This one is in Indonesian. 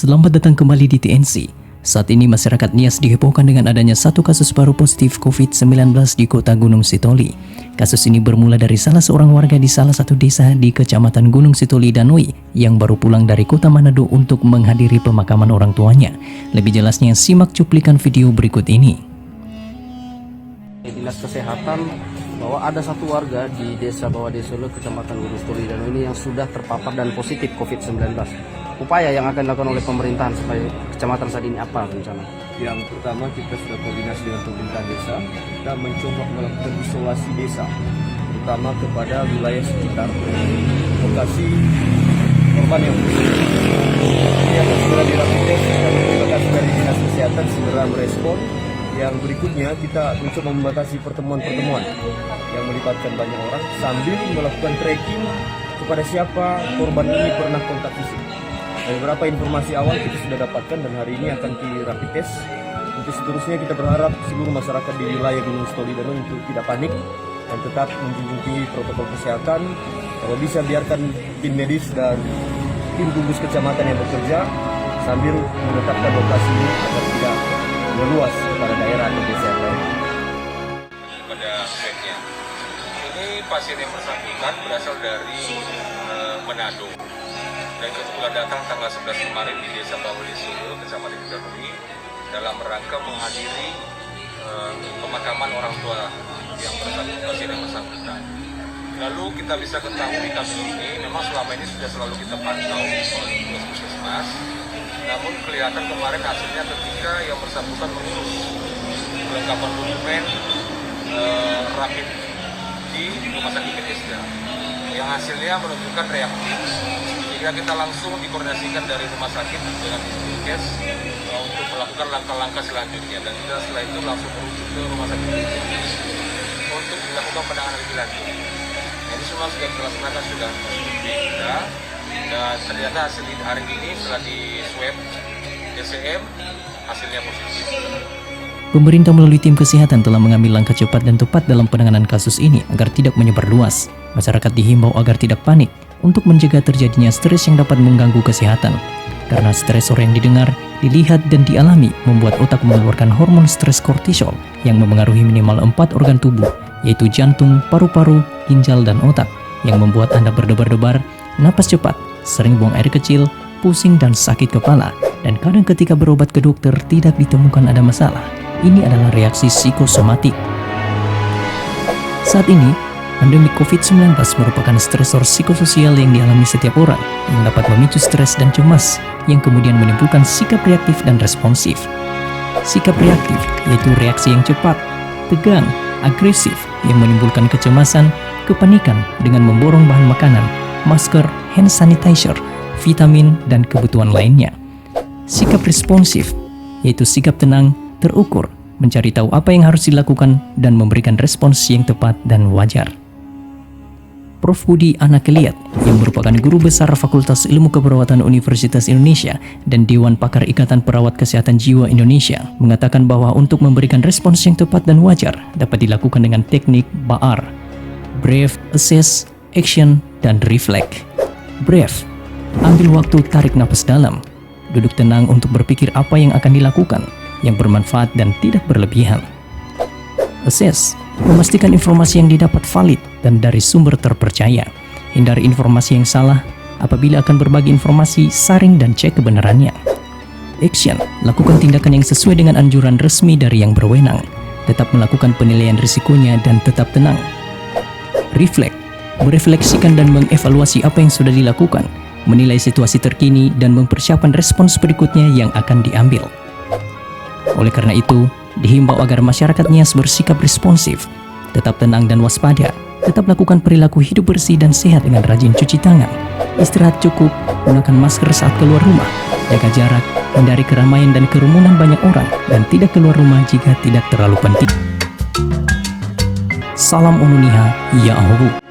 Selamat datang kembali di TNC. Saat ini masyarakat Nias dihebohkan dengan adanya satu kasus baru positif COVID-19 di kota Gunung Sitoli. Kasus ini bermula dari salah seorang warga di salah satu desa di Kecamatan Gunung Sitoli, Danui, yang baru pulang dari kota Manado untuk menghadiri pemakaman orang tuanya. Lebih jelasnya, simak cuplikan video berikut ini. Dinas Kesehatan bahwa ada satu warga di Desa Bawah Desolo, Kecamatan Gunung Sitoli, Danui ini yang sudah terpapar dan positif COVID-19. Upaya yang akan dilakukan oleh pemerintahan supaya kecamatan saat ini apa rencana? Yang pertama, kita sudah koordinasi dengan pemerintah desa. Kita mencoba melakukan isolasi desa, terutama kepada wilayah sekitar lokasi korban yang positif. Yang segera dirapid tes, dan terima kasih dari Dinas Kesehatan segera merespon. Yang berikutnya, kita mencoba membatasi pertemuan-pertemuan yang melibatkan banyak orang sambil melakukan tracking kepada siapa korban ini pernah kontak fisik. Dari beberapa informasi awal kita sudah dapatkan dan hari ini akan di rapid test. Untuk seterusnya kita berharap seluruh masyarakat di wilayah Gunung Sitoli Danui untuk tidak panik dan tetap menjunjung tinggi protokol kesehatan. Kalau bisa biarkan tim medis dan tim gugus kecamatan yang bekerja sambil menetapkan lokasi ini agar tidak meluas kepada daerah atau desa yang lain. Pada swabnya, ini pasien yang bersangkutan berasal dari Manado. Dan kebetulan datang tanggal 11 kemarin di Desa Bawah Desolo, Kecamatan Danui, dalam rangka menghadiri pemakaman orang tua yang bersangkutan, pasien yang bersangkutan. Lalu kita bisa ketahui kasus ini memang selama ini sudah selalu kita pantau oleh puskesmas. Namun kelihatan kemarin hasilnya ketika yang bersangkutan mengurus kelengkapan dokumen rapid di Rumah Sakit Bethesda, yang hasilnya menunjukkan reaktif. Jika kita langsung dikoordinasikan dari rumah sakit dengan Dinkes untuk melakukan langkah-langkah selanjutnya, dan kita setelah itu langsung merujuk ke rumah sakit untuk dilakukan penanganan lebih lanjut. Ini semua sudah dilaksanakan, sudah kita, dan ternyata hasil hari ini setelah di swab DCM hasilnya positif. Pemerintah melalui tim kesehatan telah mengambil langkah cepat dan tepat dalam penanganan kasus ini agar tidak menyebar luas. Masyarakat dihimbau agar tidak panik untuk mencegah terjadinya stres yang dapat mengganggu kesehatan. Karena stresor yang didengar, dilihat, dan dialami membuat otak mengeluarkan hormon stres kortisol yang memengaruhi minimal 4 organ tubuh, yaitu jantung, paru-paru, ginjal, dan otak, yang membuat Anda berdebar-debar, napas cepat, sering buang air kecil, pusing dan sakit kepala, dan kadang ketika berobat ke dokter tidak ditemukan ada masalah. Ini adalah reaksi psikosomatik. Saat ini, pandemi COVID-19 merupakan stresor psikososial yang dialami setiap orang yang dapat memicu stres dan cemas yang kemudian menimbulkan sikap reaktif dan responsif. Sikap reaktif yaitu reaksi yang cepat, tegang, agresif yang menimbulkan kecemasan, kepanikan dengan memborong bahan makanan, masker, hand sanitizer, vitamin, dan kebutuhan lainnya. Sikap responsif yaitu sikap tenang, terukur, mencari tahu apa yang harus dilakukan dan memberikan respons yang tepat dan wajar. Prof. Budi Anakeliat, yang merupakan guru besar Fakultas Ilmu Keperawatan Universitas Indonesia dan Dewan Pakar Ikatan Perawat Kesehatan Jiwa Indonesia, mengatakan bahwa untuk memberikan respons yang tepat dan wajar dapat dilakukan dengan teknik BAR, Breathe, Assess, Action, dan Reflect. Breathe, ambil waktu tarik napas dalam, duduk tenang untuk berpikir apa yang akan dilakukan, yang bermanfaat dan tidak berlebihan. Assess, memastikan informasi yang didapat valid dan dari sumber terpercaya. Hindari informasi yang salah. Apabila akan berbagi informasi, saring dan cek kebenarannya. Action, lakukan tindakan yang sesuai dengan anjuran resmi dari yang berwenang. Tetap melakukan penilaian risikonya dan tetap tenang. Reflect, merefleksikan dan mengevaluasi apa yang sudah dilakukan, menilai situasi terkini dan mempersiapkan respons berikutnya yang akan diambil. Oleh karena itu, dihimbau agar masyarakat Nias bersikap responsif, tetap tenang dan waspada, tetap lakukan perilaku hidup bersih dan sehat dengan rajin cuci tangan, istirahat cukup, gunakan masker saat keluar rumah, jaga jarak, hindari keramaian dan kerumunan banyak orang, dan tidak keluar rumah jika tidak terlalu penting. Salam Ununiha, Ya Ahobu.